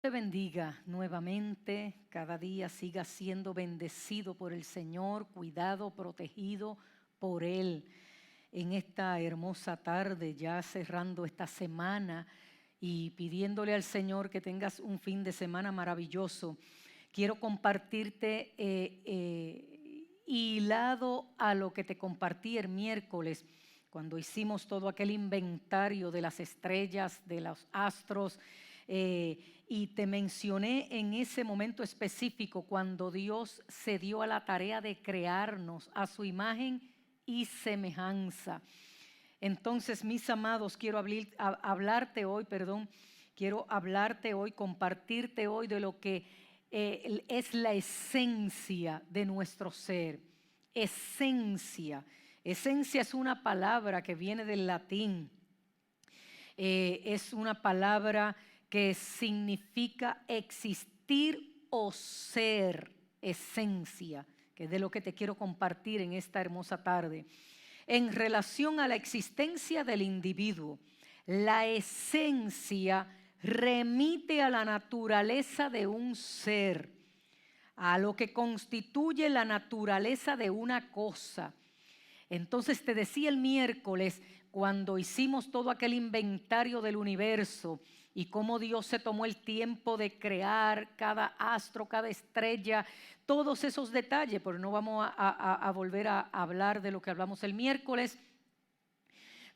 Te bendiga nuevamente, cada día siga siendo bendecido por el Señor, cuidado, protegido por Él. En esta hermosa tarde, ya cerrando esta semana y pidiéndole al Señor que tengas un fin de semana maravilloso, quiero compartirte hilado a lo que te compartí el miércoles, cuando hicimos todo aquel inventario de las estrellas, de los astros, y te mencioné en ese momento específico cuando Dios se dio a la tarea de crearnos a su imagen y semejanza. Entonces, mis amados, quiero hablarte hoy, compartirte hoy de lo que es la esencia de nuestro ser. Esencia. Esencia es una palabra que viene del latín. Es una palabra que significa existir o ser, esencia, que es de lo que te quiero compartir en esta hermosa tarde. En relación a la existencia del individuo, la esencia remite a la naturaleza de un ser, a lo que constituye la naturaleza de una cosa. Entonces te decía el miércoles, cuando hicimos todo aquel inventario del universo y cómo Dios se tomó el tiempo de crear cada astro, cada estrella, todos esos detalles, pero no vamos a volver a hablar de lo que hablamos el miércoles.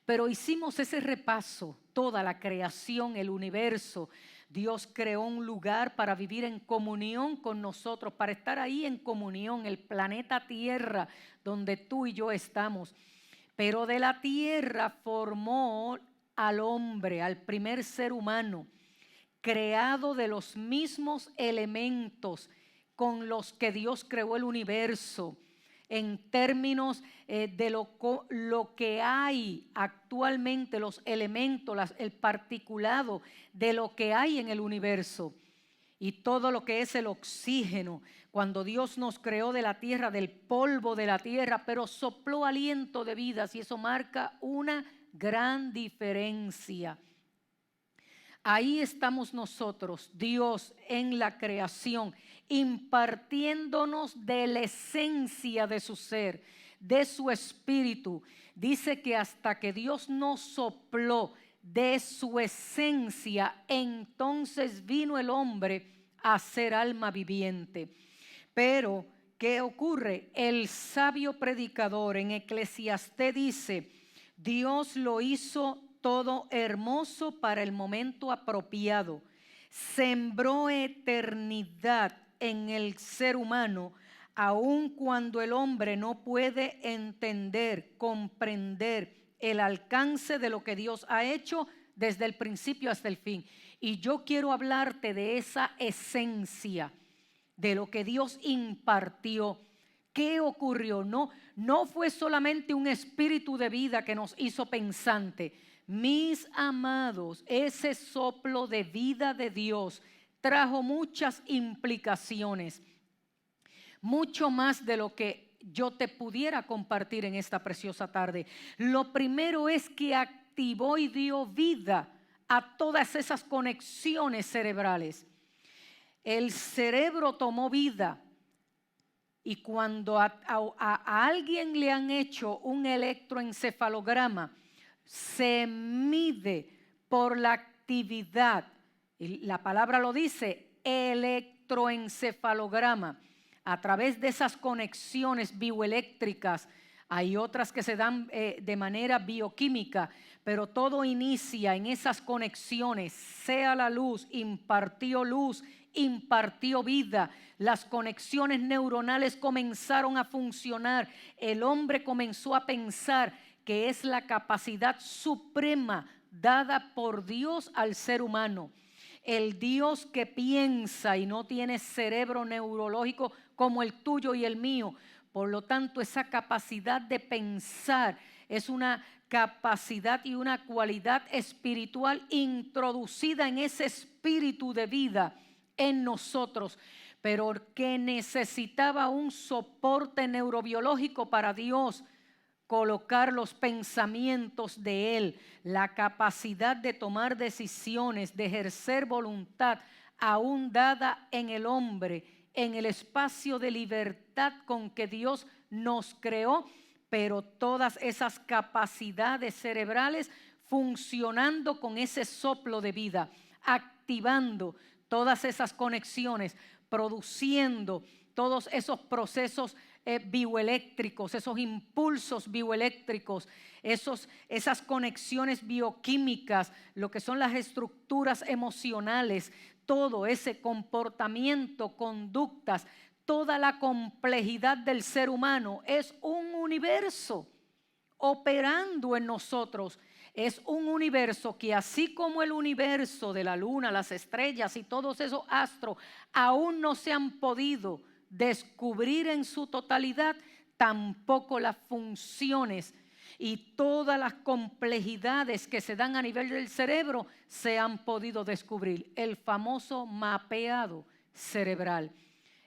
Pero hicimos ese repaso, toda la creación, el universo. Dios creó un lugar para vivir en comunión con nosotros, para estar ahí en comunión, el planeta Tierra, donde tú y yo estamos. Pero de la tierra formó al hombre, al primer ser humano, creado de los mismos elementos con los que Dios creó el universo, en términos de lo que hay actualmente, los elementos, el particulado de lo que hay en el universo. Y todo lo que es el oxígeno, cuando Dios nos creó de la tierra, del polvo de la tierra, pero sopló aliento de vida, y eso marca una gran diferencia. Ahí estamos nosotros, Dios en la creación, impartiéndonos de la esencia de su ser, de su espíritu. Dice que hasta que Dios nos sopló de su esencia, entonces vino el hombre a ser alma viviente. Pero, ¿qué ocurre? El sabio predicador en Eclesiastés dice, Dios lo hizo todo hermoso para el momento apropiado. Sembró eternidad en el ser humano, aun cuando el hombre no puede entender, comprender el alcance de lo que Dios ha hecho desde el principio hasta el fin. Y yo quiero hablarte de esa esencia, de lo que Dios impartió. ¿Qué ocurrió? No fue solamente un espíritu de vida que nos hizo pensante. Mis amados, ese soplo de vida de Dios trajo muchas implicaciones, mucho más de lo que yo te pudiera compartir en esta preciosa tarde. Lo primero es que activó y dio vida a todas esas conexiones cerebrales. El cerebro tomó vida. Y cuando a alguien le han hecho un electroencefalograma, se mide por la actividad, y la palabra lo dice, electroencefalograma, a través de esas conexiones bioeléctricas. Hay otras que se dan de manera bioquímica, pero todo inicia en esas conexiones. Sea la luz, impartió vida. Las conexiones neuronales comenzaron a funcionar. El hombre comenzó a pensar que es la capacidad suprema dada por Dios al ser humano. El Dios que piensa y no tiene cerebro neurológico como el tuyo y el mío. Por lo tanto, esa capacidad de pensar es una capacidad y una cualidad espiritual introducida en ese espíritu de vida en nosotros, pero que necesitaba un soporte neurobiológico para Dios colocar los pensamientos de Él, la capacidad de tomar decisiones, de ejercer voluntad, aún dada en el hombre, en el espacio de libertad con que Dios nos creó, pero todas esas capacidades cerebrales funcionando con ese soplo de vida, activando todas esas conexiones, produciendo todos esos procesos bioeléctricos, esos impulsos bioeléctricos, esas conexiones bioquímicas, lo que son las estructuras emocionales, todo ese comportamiento, conductas, toda la complejidad del ser humano es un universo operando en nosotros. Es un universo que, así como el universo de la luna, las estrellas y todos esos astros aún no se han podido descubrir en su totalidad, tampoco las funciones y todas las complejidades que se dan a nivel del cerebro se han podido descubrir. El famoso mapeado cerebral.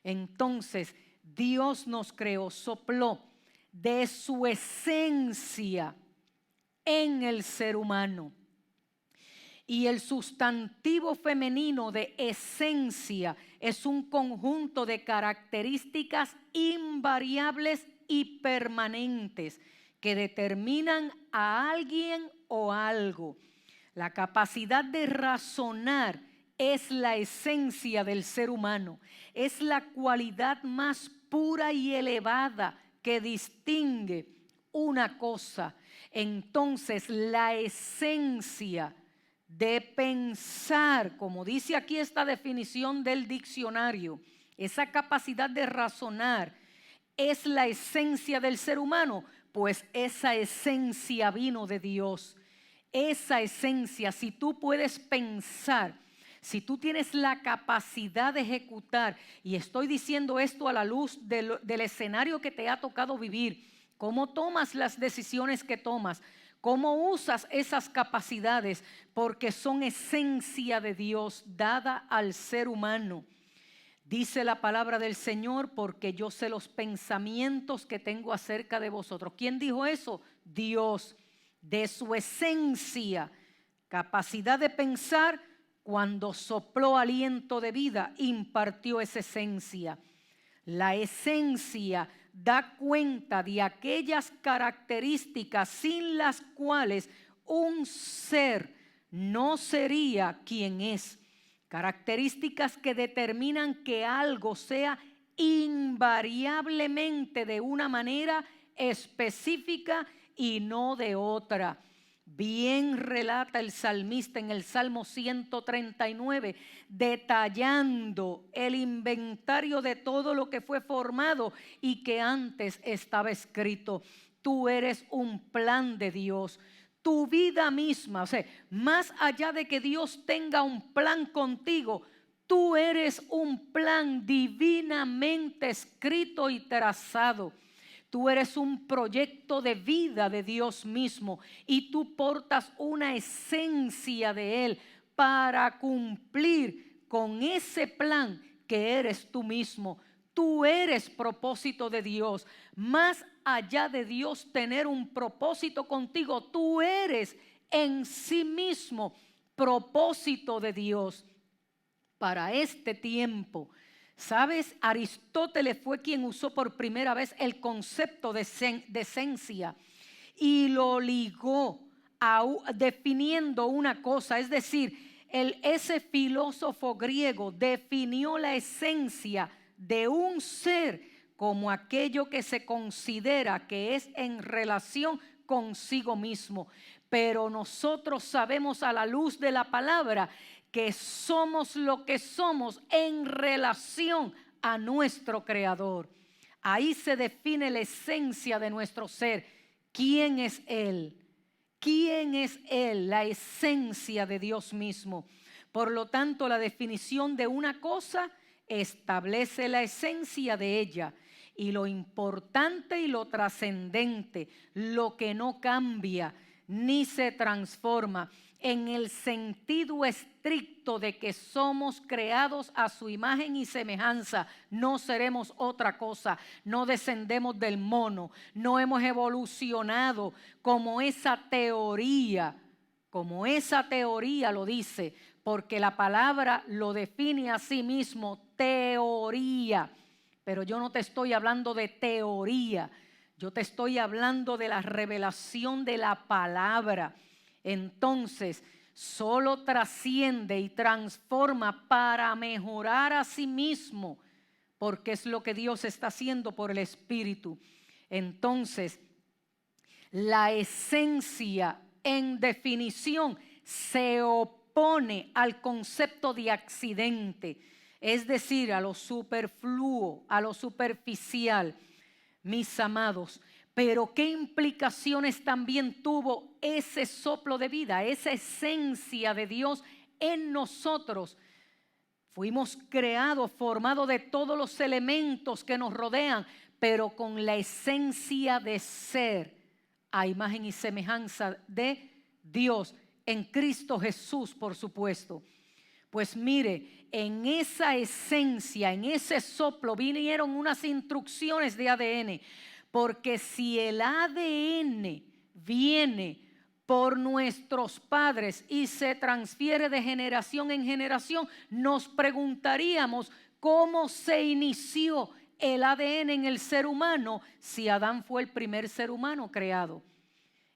Entonces, Dios nos creó, sopló de su esencia en el ser humano. Y el sustantivo femenino de esencia es un conjunto de características invariables y permanentes que determinan a alguien o algo. La capacidad de razonar es la esencia del ser humano. Es la cualidad más pura y elevada que distingue una cosa. Entonces, la esencia de pensar, como dice aquí esta definición del diccionario, esa capacidad de razonar es la esencia del ser humano, pues esa esencia vino de Dios. Esa esencia, si tú puedes pensar, si tú tienes la capacidad de ejecutar, y estoy diciendo esto a la luz del escenario que te ha tocado vivir, cómo tomas las decisiones que tomas, cómo usas esas capacidades, porque son esencia de Dios dada al ser humano. Dice la palabra del Señor, porque yo sé los pensamientos que tengo acerca de vosotros. ¿Quién dijo eso? Dios. De su esencia, capacidad de pensar, cuando sopló aliento de vida, impartió esa esencia. La esencia da cuenta de aquellas características sin las cuales un ser no sería quien es. Características que determinan que algo sea invariablemente de una manera específica y no de otra. Bien relata el salmista en el Salmo 139, detallando el inventario de todo lo que fue formado y que antes estaba escrito. Tú eres un plan de Dios. Tu vida misma, o sea, más allá de que Dios tenga un plan contigo, tú eres un plan divinamente escrito y trazado. Tú eres un proyecto de vida de Dios mismo y tú portas una esencia de Él para cumplir con ese plan que eres tú mismo. Tú eres propósito de Dios. Más allá de Dios tener un propósito contigo, tú eres en sí mismo propósito de Dios para este tiempo. ¿Sabes? Aristóteles fue quien usó por primera vez el concepto de esencia y lo ligó definiendo una cosa, es decir, ese filósofo griego definió la esencia de un ser como aquello que se considera que es en relación consigo mismo. Pero nosotros sabemos a la luz de la palabra que somos lo que somos en relación a nuestro Creador. Ahí se define la esencia de nuestro ser. ¿Quién es Él? ¿Quién es Él? La esencia de Dios mismo. Por lo tanto, la definición de una cosa establece la esencia de ella. Y lo importante y lo trascendente, lo que no cambia ni se transforma, en el sentido estricto de que somos creados a su imagen y semejanza. No seremos otra cosa, no descendemos del mono, no hemos evolucionado como esa teoría lo dice, porque la palabra lo define a sí mismo, teoría. Pero yo no te estoy hablando de teoría, yo te estoy hablando de la revelación de la palabra. Entonces, solo trasciende y transforma para mejorar a sí mismo, porque es lo que Dios está haciendo por el Espíritu. Entonces, la esencia, en definición, se opone al concepto de accidente, es decir, a lo superfluo, a lo superficial, mis amados. Pero ¿qué implicaciones también tuvo ese soplo de vida, esa esencia de Dios en nosotros? Fuimos creados, formados de todos los elementos que nos rodean, pero con la esencia de ser a imagen y semejanza de Dios, en Cristo Jesús, por supuesto. Pues mire, en esa esencia, en ese soplo vinieron unas instrucciones de ADN, porque si el ADN viene por nuestros padres y se transfiere de generación en generación, nos preguntaríamos cómo se inició el ADN en el ser humano si Adán fue el primer ser humano creado.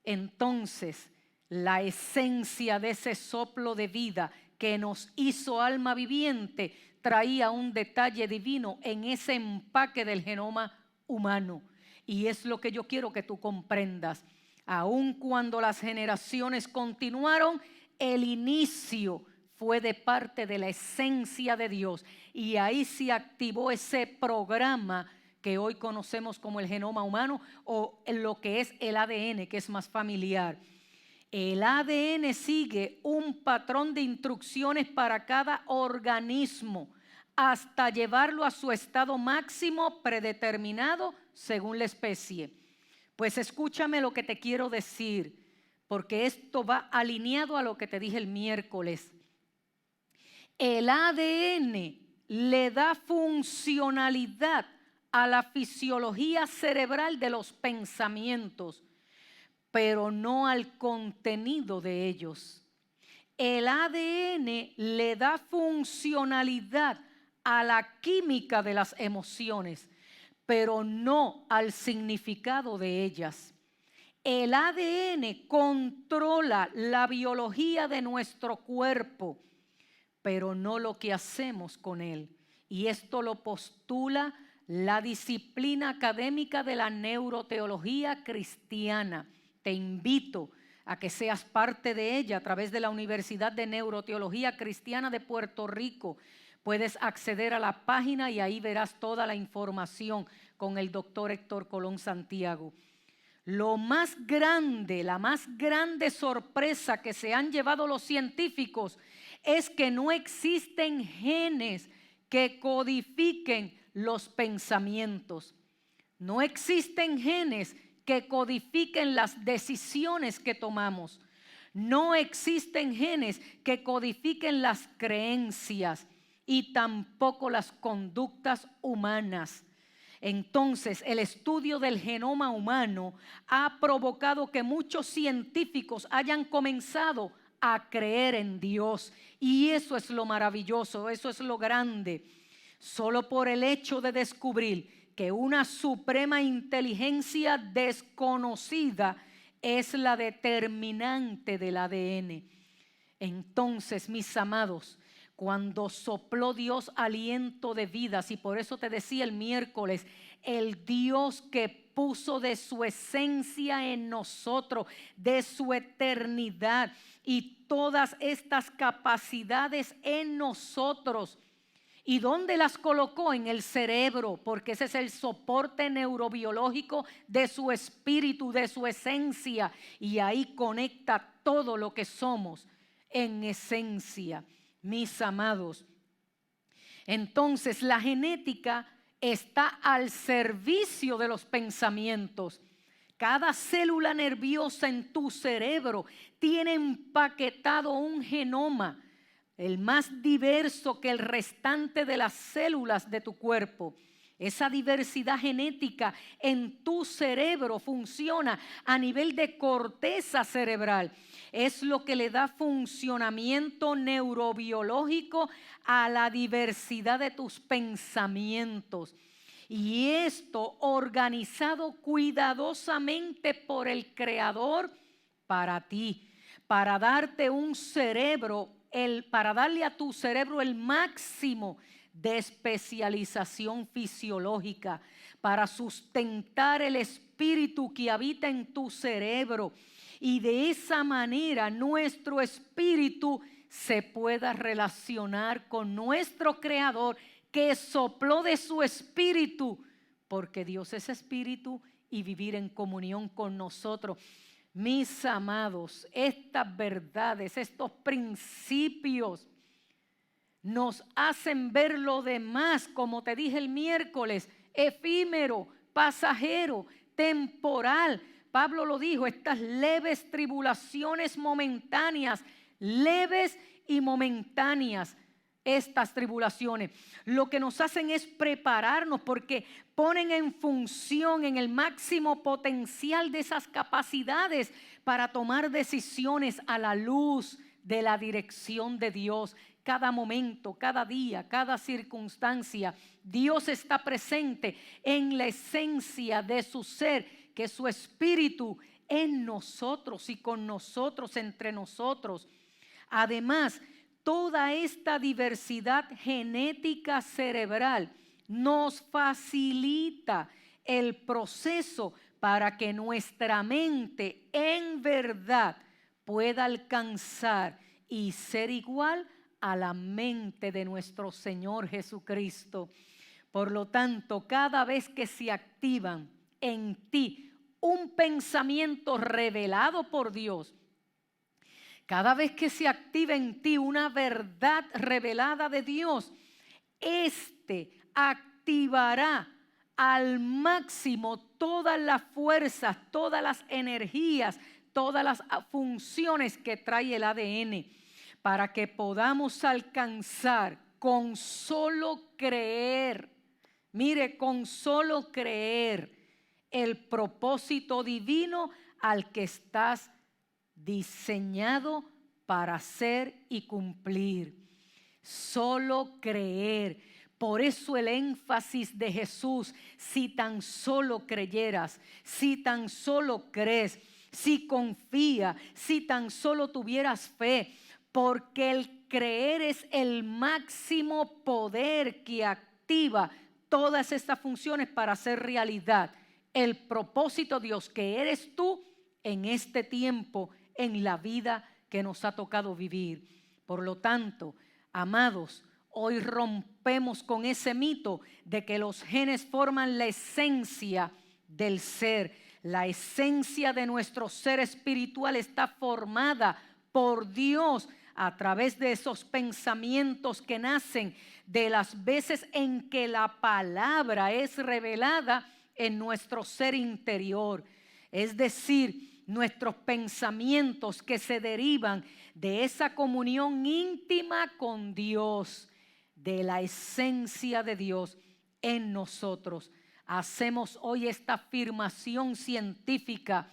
Entonces, la esencia de ese soplo de vida que nos hizo alma viviente traía un detalle divino en ese empaque del genoma humano. Y es lo que yo quiero que tú comprendas. Aun cuando las generaciones continuaron, el inicio fue de parte de la esencia de Dios. Y ahí se activó ese programa que hoy conocemos como el genoma humano o lo que es el ADN, que es más familiar. El ADN sigue un patrón de instrucciones para cada organismo hasta llevarlo a su estado máximo predeterminado según la especie. Pues escúchame lo que te quiero decir, porque esto va alineado a lo que te dije el miércoles. El ADN le da funcionalidad a la fisiología cerebral de los pensamientos, pero no al contenido de ellos. El ADN le da funcionalidad a la química de las emociones, pero no al significado de ellas. El ADN controla la biología de nuestro cuerpo, pero no lo que hacemos con él. Y esto lo postula la disciplina académica de la neuroteología cristiana. Te invito a que seas parte de ella a través de la Universidad de Neuroteología Cristiana de Puerto Rico. Puedes acceder a la página y ahí verás toda la información con el doctor Héctor Colón Santiago. La más grande sorpresa que se han llevado los científicos es que no existen genes que codifiquen los pensamientos. No existen genes que codifiquen las decisiones que tomamos. No existen genes que codifiquen las creencias y tampoco las conductas humanas. Entonces, el estudio del genoma humano ha provocado que muchos científicos hayan comenzado a creer en Dios. Y eso es lo maravilloso, eso es lo grande. Solo por el hecho de descubrir que una suprema inteligencia desconocida es la determinante del ADN. Entonces, mis amados, cuando sopló Dios aliento de vidas, y por eso te decía el miércoles, el Dios que puso de su esencia en nosotros, de su eternidad y todas estas capacidades en nosotros. ¿Y dónde las colocó? En el cerebro, porque ese es el soporte neurobiológico de su espíritu, de su esencia, y ahí conecta todo lo que somos en esencia. Mis amados, entonces la genética está al servicio de los pensamientos. Cada célula nerviosa en tu cerebro tiene empaquetado un genoma, el más diverso que el restante de las células de tu cuerpo. Esa diversidad genética en tu cerebro funciona a nivel de corteza cerebral. Es lo que le da funcionamiento neurobiológico a la diversidad de tus pensamientos. Y esto organizado cuidadosamente por el Creador para ti, para darte un cerebro, para darle a tu cerebro el máximo de especialización fisiológica, para sustentar el espíritu que habita en tu cerebro. Y de esa manera nuestro espíritu se pueda relacionar con nuestro Creador, que sopló de su espíritu, porque Dios es espíritu, y vivir en comunión con nosotros. Mis amados, estas verdades, estos principios nos hacen ver lo demás, como te dije el miércoles, efímero, pasajero, temporal. Pablo lo dijo, estas leves tribulaciones momentáneas, leves y momentáneas. Estas tribulaciones lo que nos hacen es prepararnos, porque ponen en función, en el máximo potencial de esas capacidades para tomar decisiones a la luz de la dirección de Dios. Cada momento, cada día, cada circunstancia, Dios está presente en la esencia de su ser, que es su espíritu en nosotros y con nosotros, entre nosotros. Además, toda esta diversidad genética cerebral nos facilita el proceso para que nuestra mente en verdad pueda alcanzar y ser igual a la mente de nuestro Señor Jesucristo. Por lo tanto, cada vez que se activan en ti un pensamiento revelado por Dios, cada vez que se activa en ti una verdad revelada de Dios, activará al máximo todas las fuerzas, todas las energías, todas las funciones que trae el ADN, para que podamos alcanzar con solo creer, mire, con solo creer el propósito divino al que estás diseñado para hacer y cumplir. Solo creer. Por eso el énfasis de Jesús: si tan solo creyeras, si tan solo crees, si confía, si tan solo tuvieras fe, porque el creer es el máximo poder que activa todas estas funciones para hacer realidad el propósito, Dios, que eres tú en este tiempo, en la vida que nos ha tocado vivir. Por lo tanto, amados, hoy rompemos con ese mito de que los genes forman la esencia del ser. La esencia de nuestro ser espiritual está formada por Dios a través de esos pensamientos que nacen de las veces en que la palabra es revelada en nuestro ser interior. Es decir, nuestros pensamientos que se derivan de esa comunión íntima con Dios, de la esencia de Dios en nosotros. Hacemos hoy esta afirmación científica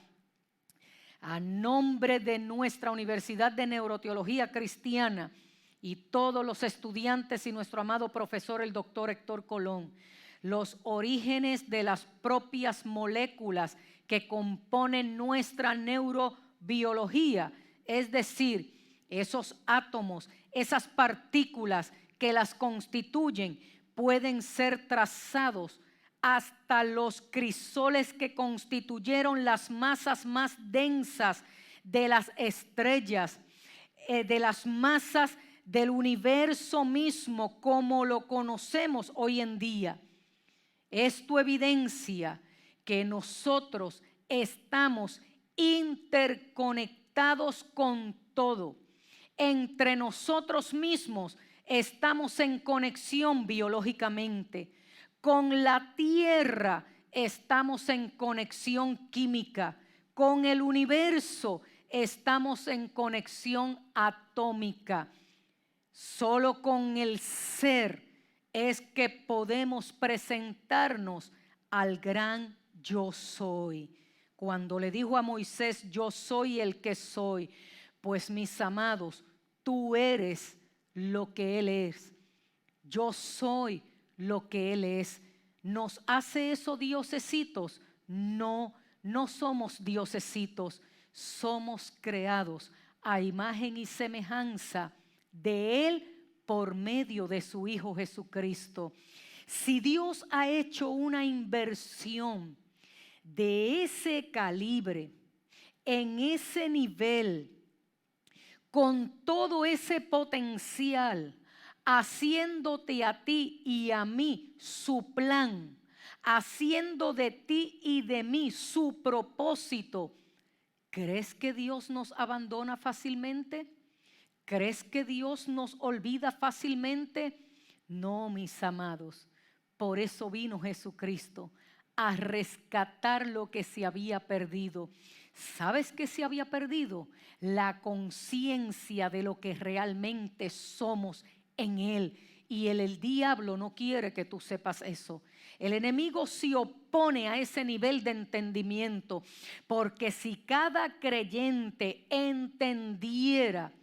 a nombre de nuestra Universidad de Neuroteología Cristiana y todos los estudiantes y nuestro amado profesor, el doctor Héctor Colón. Los orígenes de las propias moléculas que componen nuestra neurobiología, es decir, esos átomos, esas partículas que las constituyen, pueden ser trazados hasta los crisoles que constituyeron las masas más densas de las estrellas, de las masas del universo mismo como lo conocemos hoy en día. Esto evidencia que nosotros estamos interconectados con todo. Entre nosotros mismos estamos en conexión biológicamente. Con la tierra estamos en conexión química. Con el universo estamos en conexión atómica. Solo con el ser es que podemos presentarnos al gran yo soy. Cuando le dijo a Moisés, yo soy el que soy, pues mis amados, tú eres lo que Él es. Yo soy lo que Él es. ¿Nos hace eso diosesitos? No, no somos diosesitos. Somos creados a imagen y semejanza de Él por medio de su Hijo Jesucristo. Si Dios ha hecho una inversión de ese calibre, en ese nivel, con todo ese potencial, haciéndote a ti y a mí su plan, haciendo de ti y de mí su propósito, ¿crees que Dios nos abandona fácilmente? ¿Crees que Dios nos olvida fácilmente? No, mis amados. Por eso vino Jesucristo a rescatar lo que se había perdido. ¿Sabes qué se había perdido? La conciencia de lo que realmente somos en Él. Y el diablo no quiere que tú sepas eso. El enemigo se opone a ese nivel de entendimiento, porque si cada creyente entendiera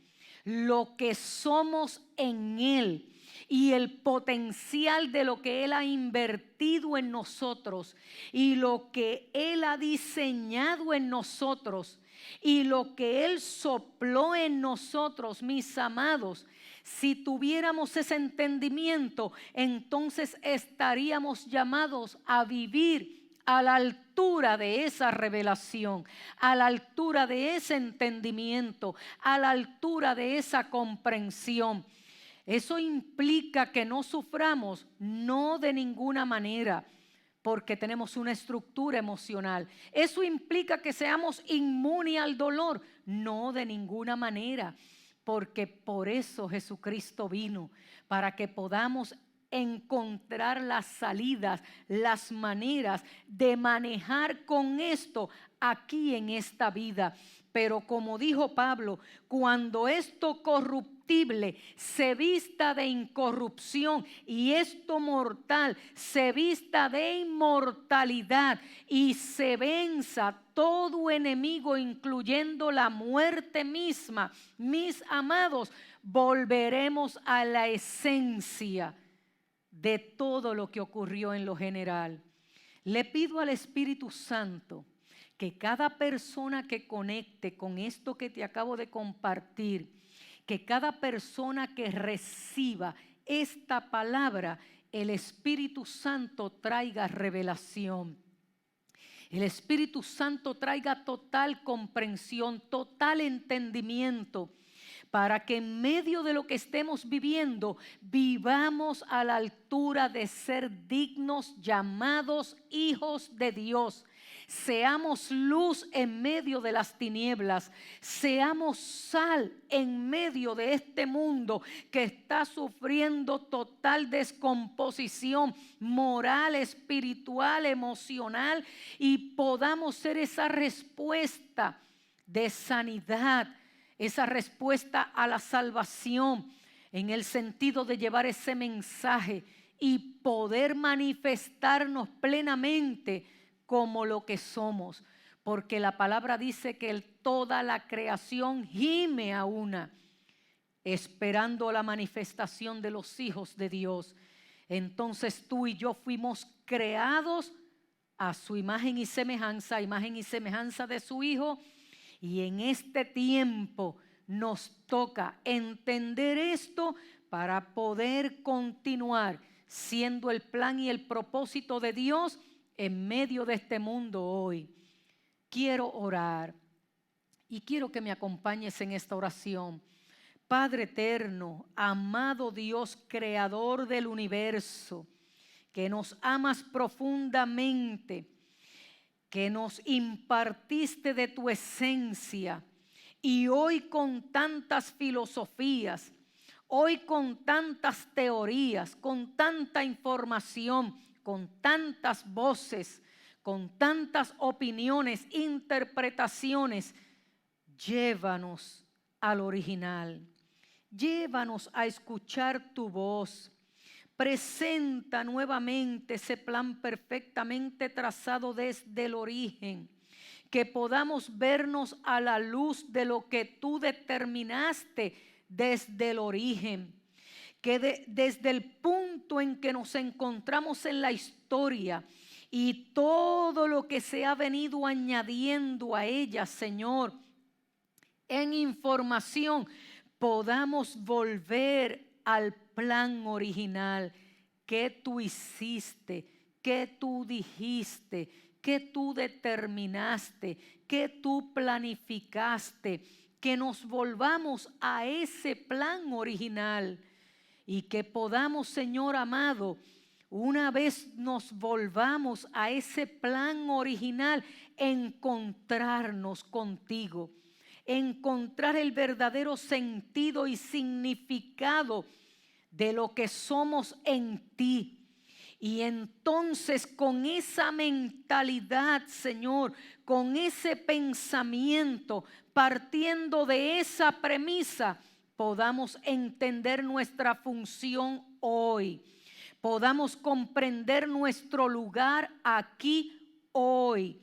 lo que somos en Él y el potencial de lo que Él ha invertido en nosotros y lo que Él ha diseñado en nosotros y lo que Él sopló en nosotros, mis amados, si tuviéramos ese entendimiento, entonces estaríamos llamados a vivir a la altura de esa revelación, a la altura de ese entendimiento, a la altura de esa comprensión. ¿Eso implica que no suframos? No, de ninguna manera, porque tenemos una estructura emocional. ¿Eso implica que seamos inmunes al dolor? No, de ninguna manera, porque por eso Jesucristo vino, para que podamos encontrar las salidas, las maneras de manejar con esto aquí en esta vida. Pero como dijo Pablo, cuando esto corruptible se vista de incorrupción y esto mortal se vista de inmortalidad y se venza todo enemigo, incluyendo la muerte misma, mis amados, volveremos a la esencia de todo lo que ocurrió en lo general. Le pido al Espíritu Santo que cada persona que conecte con esto que te acabo de compartir, que cada persona que reciba esta palabra, el Espíritu Santo traiga revelación. El Espíritu Santo traiga total comprensión, total entendimiento, para que en medio de lo que estemos viviendo, vivamos a la altura de ser dignos, llamados hijos de Dios. Seamos luz en medio de las tinieblas, seamos sal en medio de este mundo que está sufriendo total descomposición moral, espiritual, emocional, y podamos ser esa respuesta de sanidad, esa respuesta a la salvación, en el sentido de llevar ese mensaje y poder manifestarnos plenamente como lo que somos, porque la palabra dice que toda la creación gime a una, esperando la manifestación de los hijos de Dios. Entonces tú y yo fuimos creados a su imagen y semejanza de su Hijo, y en este tiempo nos toca entender esto para poder continuar siendo el plan y el propósito de Dios en medio de este mundo hoy. Quiero orar y quiero que me acompañes en esta oración. Padre eterno, amado Dios, creador del universo, que nos amas profundamente, que nos impartiste de tu esencia, y hoy con tantas filosofías, hoy con tantas teorías, con tanta información, con tantas voces, con tantas opiniones, interpretaciones. Llévanos al original. Llévanos a escuchar tu voz. Presenta nuevamente ese plan perfectamente trazado desde el origen. Que podamos vernos a la luz de lo que tú determinaste desde el origen. Que desde el punto en que nos encontramos en la historia y todo lo que se ha venido añadiendo a ella, Señor, en información, podamos volver al plan original que tú hiciste, que tú dijiste, que tú determinaste, que tú planificaste, que nos volvamos a ese plan original y que podamos, Señor amado, una vez nos volvamos a ese plan original, encontrarnos contigo, encontrar el verdadero sentido y significado de lo que somos en ti. Y entonces con esa mentalidad, Señor, con ese pensamiento, partiendo de esa premisa, podamos entender nuestra función hoy. Podamos comprender nuestro lugar aquí hoy.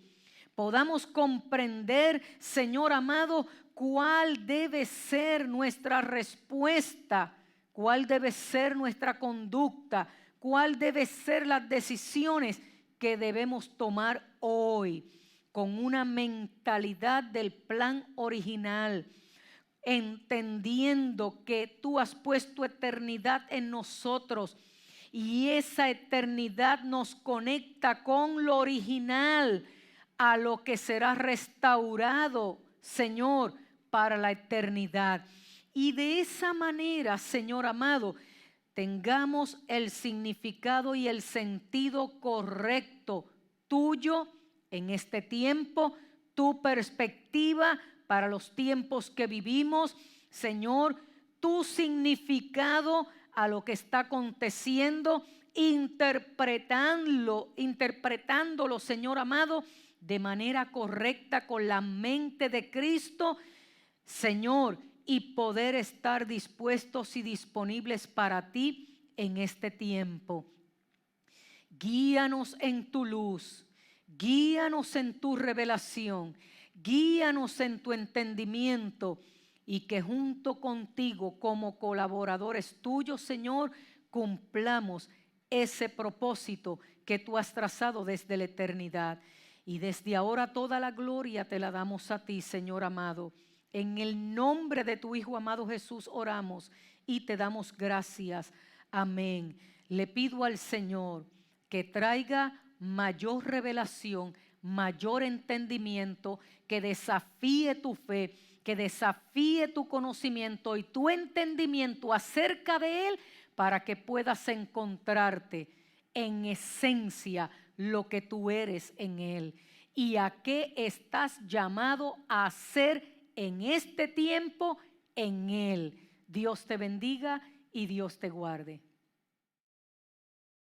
Podamos comprender, Señor amado, cuál debe ser nuestra respuesta, cuál debe ser nuestra conducta, cuál debe ser las decisiones que debemos tomar hoy, con una mentalidad del plan original, entendiendo que tú has puesto eternidad en nosotros y esa eternidad nos conecta con lo original, a lo que será restaurado, Señor, para la eternidad. Y de esa manera, Señor amado, tengamos el significado y el sentido correcto tuyo en este tiempo, tu perspectiva para los tiempos que vivimos, Señor, tu significado a lo que está aconteciendo, interpretándolo, Señor amado, de manera correcta con la mente de Cristo, Señor, y poder estar dispuestos y disponibles para ti en este tiempo. Guíanos en tu luz, guíanos en tu revelación, guíanos en tu entendimiento y que junto contigo como colaboradores tuyos, Señor, cumplamos ese propósito que tú has trazado desde la eternidad. Y desde ahora toda la gloria te la damos a ti, Señor amado. En el nombre de tu Hijo amado Jesús oramos y te damos gracias. Amén. Le pido al Señor que traiga mayor revelación, mayor entendimiento, que desafíe tu fe, que desafíe tu conocimiento y tu entendimiento acerca de Él para que puedas encontrarte en esencia lo que tú eres en Él y a qué estás llamado a hacer en este tiempo en Él. Dios te bendiga y Dios te guarde.